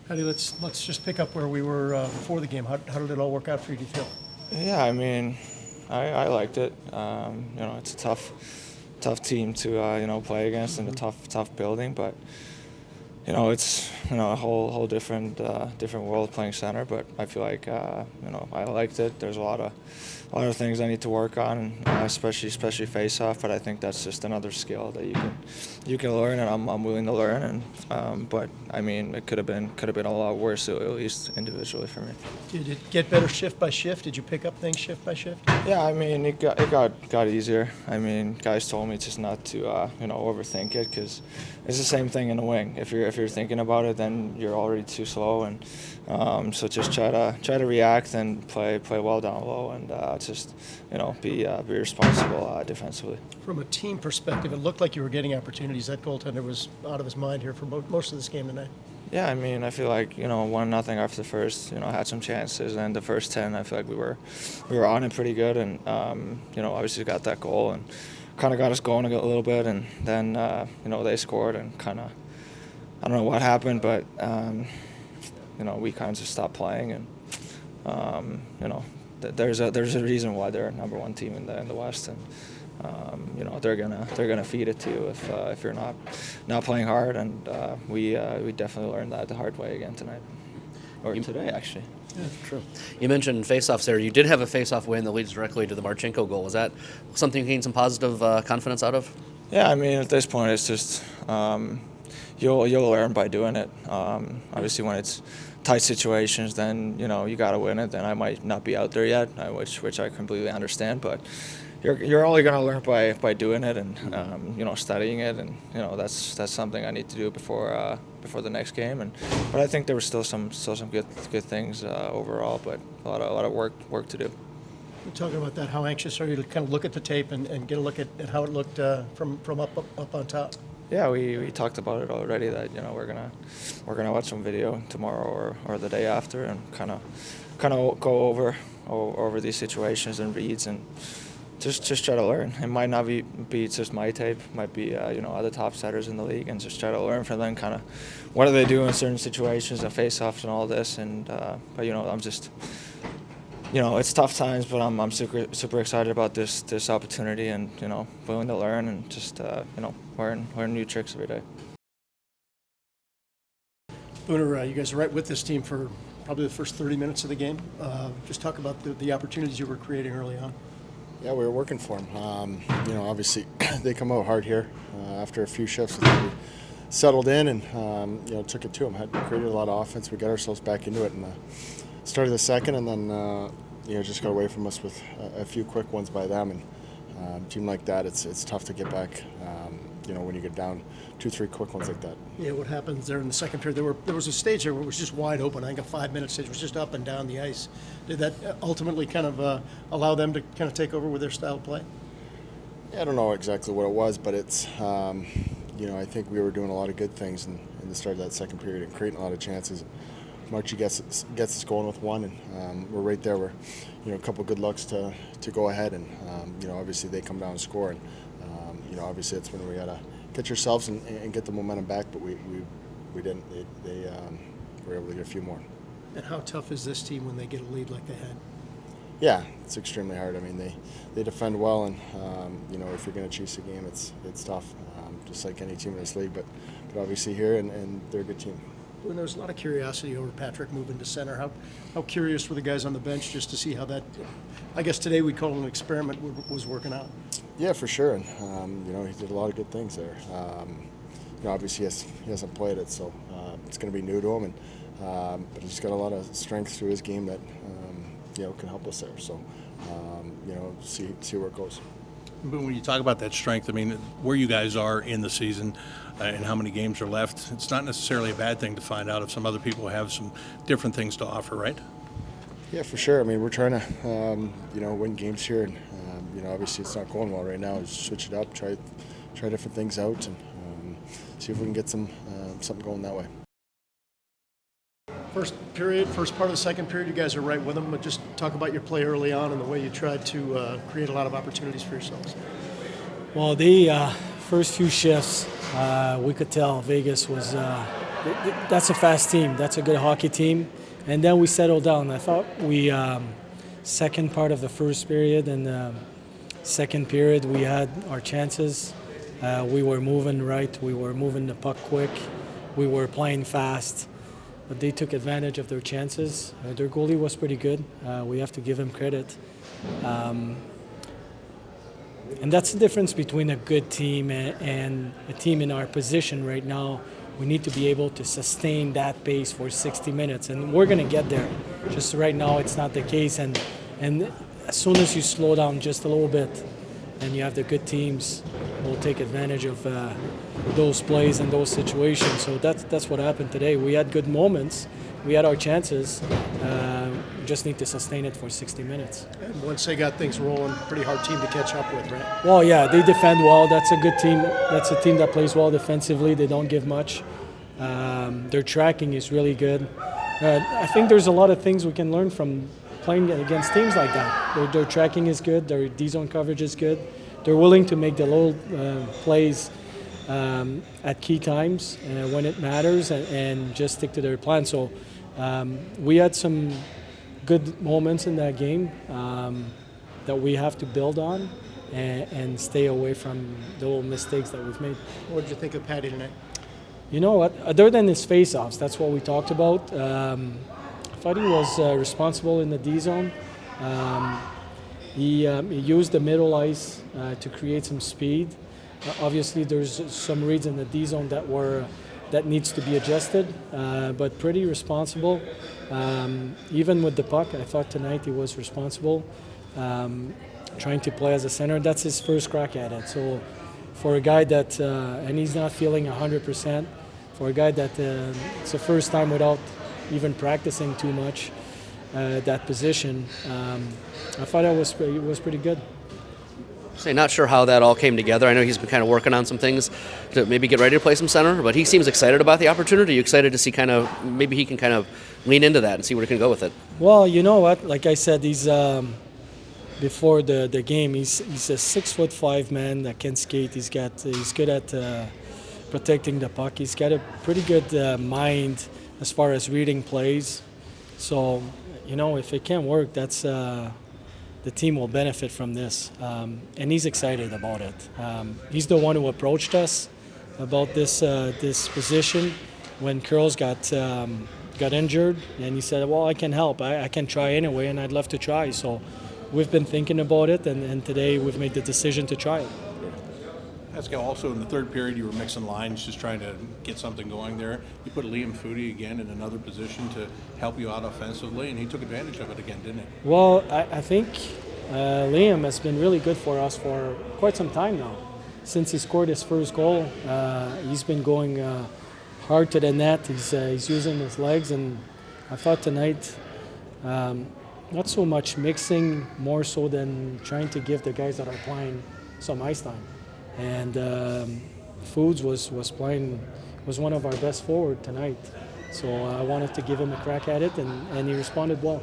Patty, let's just pick up where we were before the game. How did it all work out for you, do you feel? Yeah, I mean, I liked it. It's a tough team to play against in a tough building, but it's a whole different world playing center. But I feel like I liked it. There's a lot of things I need to work on, especially face-off. But I think that's just another skill that you can learn, and I'm willing to learn. And but I mean, it could have been a lot worse, at least individually for me. Did it get better shift by shift? Did you pick up things shift by shift? Yeah, I mean, it got easier. I mean, guys told me just not to overthink it, because it's the same thing in the wing. If you're thinking about it, then you're already too slow, and so just try to react and play well down low, and just be responsible defensively. From a team perspective, it looked like you were getting opportunities. That goaltender was out of his mind here for most of this game tonight. Yeah, I mean, I feel like 1-0 after the first, had some chances, and the first 10, I feel like we were on it pretty good, and obviously got that goal and kind of got us going a little bit, and then they scored, and kind of, I don't know what happened, but we kind of just stopped playing, and there's a reason why they're number one team in the West, and they're gonna feed it to you if you're not playing hard, and we definitely learned that the hard way again tonight, or today actually. Yeah, true. You mentioned face-offs there. You did have a face-off win that leads directly to the Marchenko goal. Was that something you gained some positive confidence out of? Yeah, I mean, at this point, it's just you'll learn by doing it. Obviously, when it's tight situations, then you got to win it. Then I might not be out there yet, which I completely understand, but you're only going to learn by doing it, and studying it, and that's something I need to do before the next game. But I think there were still some good things overall, but a lot of work to do. We're talking about that. How anxious are you to kind of look at the tape and get a look at how it looked from up on top? Yeah, we talked about it already, that we're gonna watch some video tomorrow or the day after, and kind of go over these situations and reads, and just try to learn. It might not be just my tape, it might be other top setters in the league, and just try to learn from them, kind of what do they do in certain situations and face-offs and all this. And but I'm just it's tough times, but I'm super excited about this opportunity, and willing to learn, and just learn new tricks every day. Boone, you guys are right with this team for probably the first 30 minutes of the game. Just talk about the opportunities you were creating early on. Yeah, we were working for them. Obviously they come out hard here after a few shifts. We settled in and took it to them. Had created a lot of offense. We got ourselves back into it in the start of the second, and then just got away from us with a few quick ones by them. And a team like that, it's tough to get back. When you get down 2-3 quick ones like that. Yeah, what happens there in the second period? There was a stage there where it was just wide open. I think a 5-minute stage was just up and down the ice. Did that ultimately kind of allow them to kind of take over with their style of play? Yeah, I don't know exactly what it was, but it's I think we were doing a lot of good things in the start of that second period and creating a lot of chances. Marchie gets us going with one, and we're right there. We're a couple good looks to go ahead, and obviously they come down and score, and obviously it's when we gotta get yourselves and get the momentum back, but we didn't. They were able to get a few more. And how tough is this team when they get a lead like they had? Yeah, it's extremely hard. I mean, they defend well, and if you're going to chase a game, it's tough, just like any team in this league. But obviously here, and they're a good team. When there was a lot of curiosity over Patrik moving to center, how curious were the guys on the bench just to see how that, I guess today we call it an experiment, was working out? Yeah, for sure. And he did a lot of good things there. Obviously he hasn't played it, so it's going to be new to him, but he's got a lot of strength through his game that can help us there. So see where it goes. But when you talk about that strength, I mean, where you guys are in the season and how many games are left, it's not necessarily a bad thing to find out if some other people have some different things to offer, right? Yeah, for sure. I mean, we're trying to, win games here, and obviously it's not going well right now. Just switch it up, try different things out, and see if we can get something going that way. First part of the second period, you guys are right with them, but just talk about your play early on and the way you tried to create a lot of opportunities for yourselves. Well, the first few shifts, we could tell Vegas was that's a fast team. That's a good hockey team. And then we settled down. I thought we, second part of the first period and second period, we had our chances. We were moving right. We were moving the puck quick. We were playing fast. But they took advantage of their chances. Their goalie was pretty good. We have to give him credit. And that's the difference between a good team and a team in our position right now. We need to be able to sustain that pace for 60 minutes, and we're going to get there. Just right now, it's not the case. And as soon as you slow down just a little bit, and you have the good teams will take advantage of those plays and those situations. So that's what happened today. We had good moments. We had our chances. We just need to sustain it for 60 minutes. And once they got things rolling, pretty hard team to catch up with, right? Well, yeah, they defend well. That's a good team. That's a team that plays well defensively. They don't give much. Their tracking is really good. I think there's a lot of things we can learn from playing against teams like that. Their tracking is good. Their D-zone coverage is good. They're willing to make the little plays at key times when it matters and just stick to their plan. So we had some good moments in that game that we have to build on and stay away from the little mistakes that we've made. What did you think of Patty tonight? You know what? Other than his face-offs, that's what we talked about. I thought he was responsible in the D-zone. He used the middle ice to create some speed. Obviously, there's some reads in the D-zone that needs to be adjusted, but pretty responsible. Even with the puck, I thought tonight he was responsible, trying to play as a center. That's his first crack at it. So for a guy that, and he's not feeling 100%, for a guy that it's the first time without even practicing too much that position, I thought it was pretty good. Say, not sure how that all came together. I know he's been kind of working on some things to maybe get ready to play some center, but he seems excited about the opportunity. Are you excited to see maybe he can kind of lean into that and see where he can go with it? Well, you know what? Like I said, he's before the game, he's a 6'5" man that can skate. He's good at protecting the puck. He's got a pretty good mind as far as reading plays. So, you know, if it can work, that's the team will benefit from this, and he's excited about it. He's the one who approached us about this position when Curls got injured, and he said, "Well, I can help. I can try anyway, and I'd love to try." So we've been thinking about it, and today we've made the decision to try it. Pascal, also in the third period, you were mixing lines, just trying to get something going there. You put Liam Foudy again in another position to help you out offensively, and he took advantage of it again, didn't he? Well, I think Liam has been really good for us for quite some time now. Since he scored his first goal, he's been going hard to the net. He's using his legs, and I thought tonight, not so much mixing, more so than trying to give the guys that are playing some ice time. And Foods was one of our best forward tonight. So I wanted to give him a crack at it, and he responded well.